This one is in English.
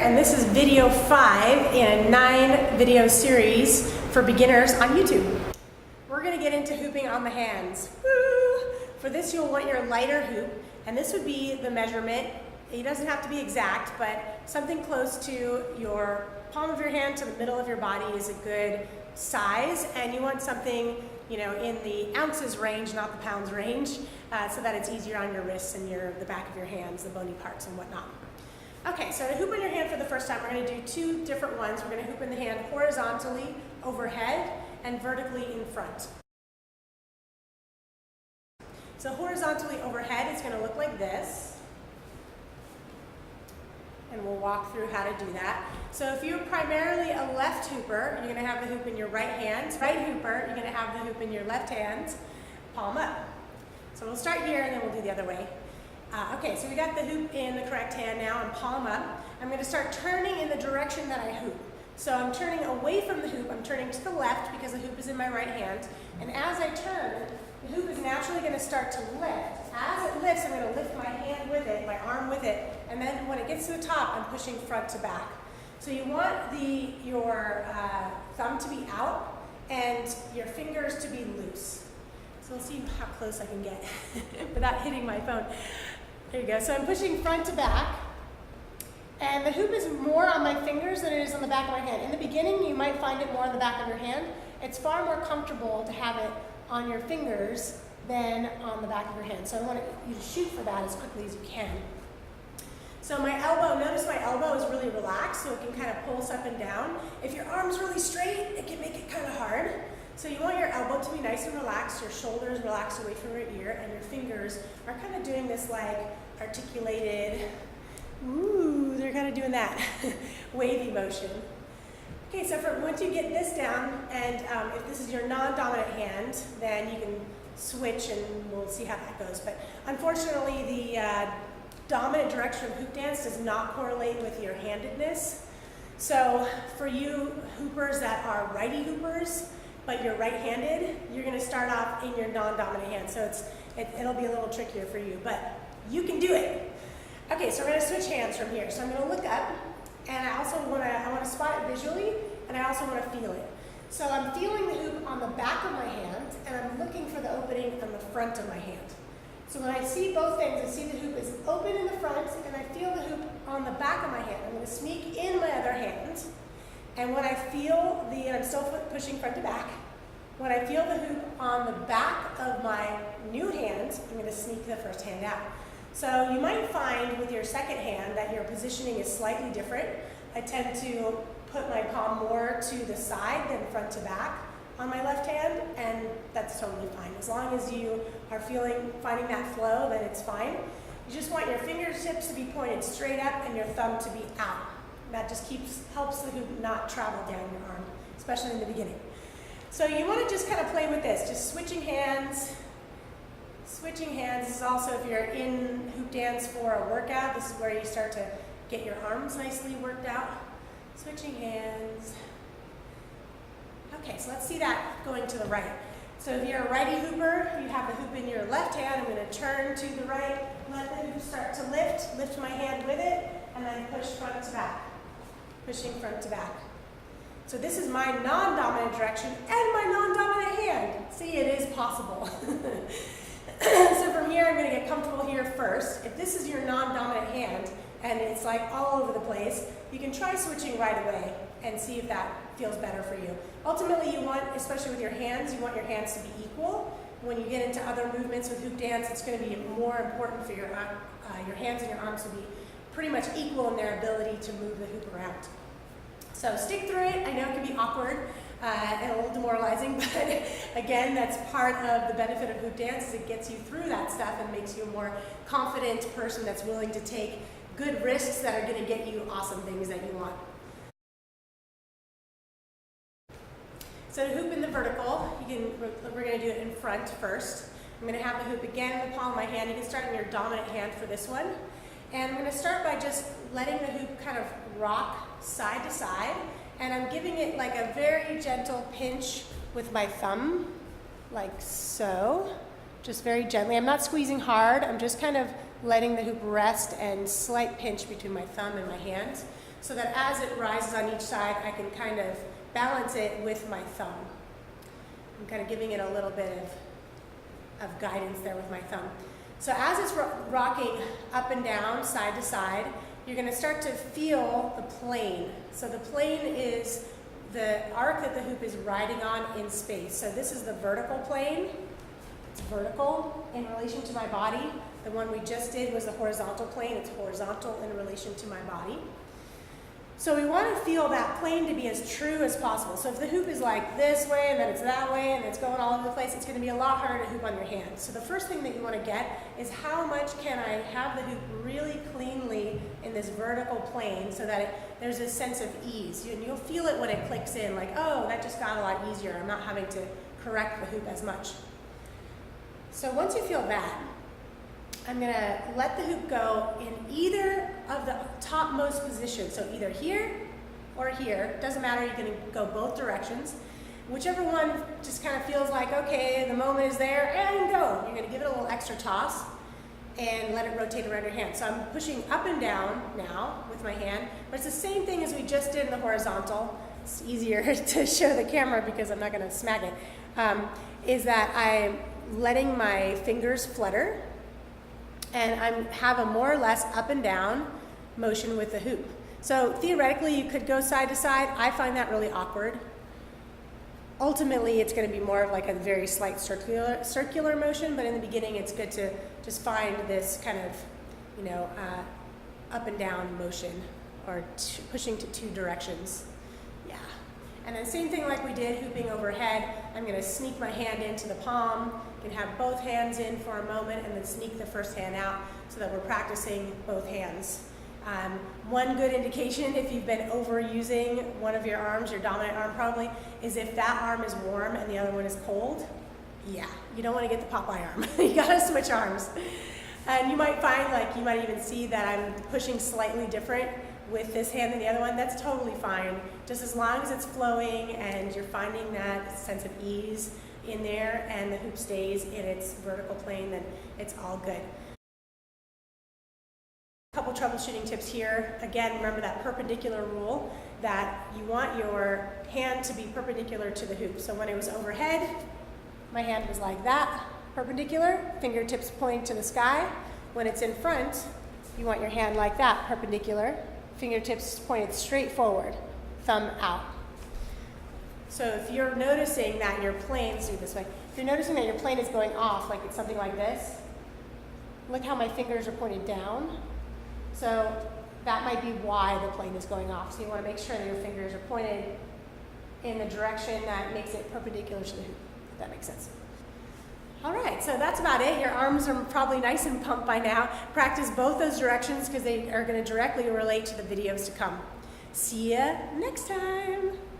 and this is video 5 in a 9 video series for beginners on YouTube. We're going to get into hooping on the hands. Woo! For this you'll want your lighter hoop, and this would be the measurement. It doesn't have to be exact, but something close to your palm of your hand to the middle of your body is a good size, and you want something, you know, in the ounces range, not the pounds range, so that it's easier on your wrists and the back of your hands, the bony parts and whatnot. Okay, so to hoop on your hand for the first time, we're going to do 2 different ones. We're going to hoop in the hand horizontally overhead and vertically in front. So horizontally overhead is going to look like this. And we'll walk through how to do that. So if you're primarily a left hooper, you're going to have the hoop in your right hand. Right hooper, you're going to have the hoop in your left hand, palm up. So we'll start here and then we'll do the other way. Okay, so we got the hoop in the correct hand now and palm up. I'm going to start turning in the direction that I hoop. So I'm turning away from the hoop, I'm turning to the left because the hoop is in my right hand. And as I turn, the hoop is naturally going to start to lift. As it lifts, I'm going to lift my hand with it, my arm with it, and then when it gets to the top, I'm pushing front to back. So you want your thumb to be out and your fingers to be loose. So we'll see how close I can get without hitting my phone. There you go. So I'm pushing front to back, and the hoop is more on my fingers than it is on the back of my hand. In the beginning, you might find it more on the back of your hand. It's far more comfortable to have it on your fingers than on the back of your hand. So I want you to shoot for that as quickly as you can. So my elbow, notice my elbow is really relaxed, so it can kind of pulse up and down. If your arm's really straight, it can make it kind of hard. So you want your elbow to be nice and relaxed, your shoulders relaxed away from your ear, and your fingers are kind of doing this like articulated, ooh, they're kind of doing that wavy motion. Okay, so once you get this down, and if this is your non-dominant hand, then you can switch and we'll see how that goes. But unfortunately, the dominant direction of hoop dance does not correlate with your handedness. So for you hoopers that are righty hoopers, but you're right-handed, you're going to start off in your non-dominant hand. So it'll be a little trickier for you, but you can do it. Okay, so we're going to switch hands from here. So I'm going to look up, and I want to spot it visually, and I also want to feel it. So I'm feeling the hoop on the back of my hand, and I'm looking for the opening on the front of my hand. So when I see both things, I see the hoop is open in the front, and I feel the hoop on the back of my hand. I'm going to sneak in my other hand, and when I feel I'm still pushing front to back, when I feel the hoop on the back of my new hand, I'm going to sneak the first hand out. So you might find with your second hand that your positioning is slightly different. I tend to put my palm more to the side than front to back on my left hand, and that's totally fine. As long as you are finding that flow, then it's fine. You just want your fingertips to be pointed straight up and your thumb to be out. That just helps the hoop not travel down your arm, especially in the beginning. So you want to just kind of play with this, just switching hands. Switching hands is also, if you're in hoop dance for a workout, this is where you start to get your arms nicely worked out. Switching hands. Okay, so let's see that going to the right. So if you're a righty hooper, you have the hoop in your left hand. I'm going to turn to the right, let the hoop start to lift my hand with it, and then push front to back. Pushing front to back. So this is my non-dominant direction and my non-dominant hand. See, it is possible. So from here, I'm going to get comfortable here first. If this is your non-dominant hand and it's like all over the place, you can try switching right away and see if that feels better for you. Ultimately, you want, especially with your hands, you want your hands to be equal. When you get into other movements with hoop dance, it's going to be more important for your hands and your arms to be pretty much equal in their ability to move the hoop around. So stick through it. I know it can be awkward and a little demoralizing, but again, that's part of the benefit of hoop dance, is it gets you through that stuff and makes you a more confident person that's willing to take good risks that are going to get you awesome things that you want. So to hoop in the vertical, we're going to do it in front first. I'm going to have the hoop again in the palm of my hand. You can start in your dominant hand for this one. And I'm going to start by just letting the hoop kind of rock side to side, and I'm giving it like a very gentle pinch with my thumb, like so, just very gently. I'm not squeezing hard, I'm just kind of letting the hoop rest and slight pinch between my thumb and my hand. so that as it rises on each side, I can kind of balance it with my thumb. I'm kind of giving it a little bit of guidance there with my thumb. So as it's rocking up and down, side to side, you're going to start to feel the plane. So the plane is the arc that the hoop is riding on in space. So this is the vertical plane. It's vertical in relation to my body. The one we just did was the horizontal plane. It's horizontal in relation to my body. So we want to feel that plane to be as true as possible. So if the hoop is like this way and then it's that way and it's going all over the place, it's going to be a lot harder to hoop on your hands. So the first thing that you want to get is how much can I have the hoop really cleanly in this vertical plane so that there's a sense of ease. And you'll feel it when it clicks in, like, oh, that just got a lot easier. I'm not having to correct the hoop as much. So once you feel that, I'm going to let the hoop go in either of the topmost positions. So either here or here. Doesn't matter, you can go both directions. Whichever one just kind of feels like, okay, the moment is there, and go. You're going to give it a little extra toss and let it rotate around your hand. So I'm pushing up and down now with my hand, but it's the same thing as we just did in the horizontal. It's easier to show the camera because I'm not going to smack it. Is that I'm letting my fingers flutter, and I have a more or less up and down motion with the hoop. So theoretically, you could go side to side. I find that really awkward. Ultimately, it's going to be more of like a very slight circular motion, but in the beginning, it's good to just find this kind of, up and down motion, or pushing to two directions. Yeah. And then same thing like we did, hooping overhead. I'm going to sneak my hand into the palm. You can have both hands in for a moment and then sneak the first hand out so that we're practicing both hands. One good indication if you've been overusing one of your arms, your dominant arm probably, is if that arm is warm and the other one is cold. Yeah, you don't want to get the Popeye arm. You gotta switch arms. And you might find, like, you might even see that I'm pushing slightly different with this hand than the other one. That's totally fine. Just as long as it's flowing and you're finding that sense of ease in there and the hoop stays in its vertical plane, then it's all good. A couple troubleshooting tips here. Again, remember that perpendicular rule, that you want your hand to be perpendicular to the hoop. So when it was overhead, my hand was like that, perpendicular, fingertips pointing to the sky. When it's in front, you want your hand like that, perpendicular, fingertips pointed straight forward, thumb out. So if you're noticing that your plane, let's do it this way, if you're noticing that your plane is going off, like it's something like this, look how my fingers are pointed down. So that might be why the plane is going off. So you want to make sure that your fingers are pointed in the direction that makes it perpendicular to the hoop, if that makes sense. All right, so that's about it. Your arms are probably nice and pumped by now. Practice both those directions because they are going to directly relate to the videos to come. See ya next time.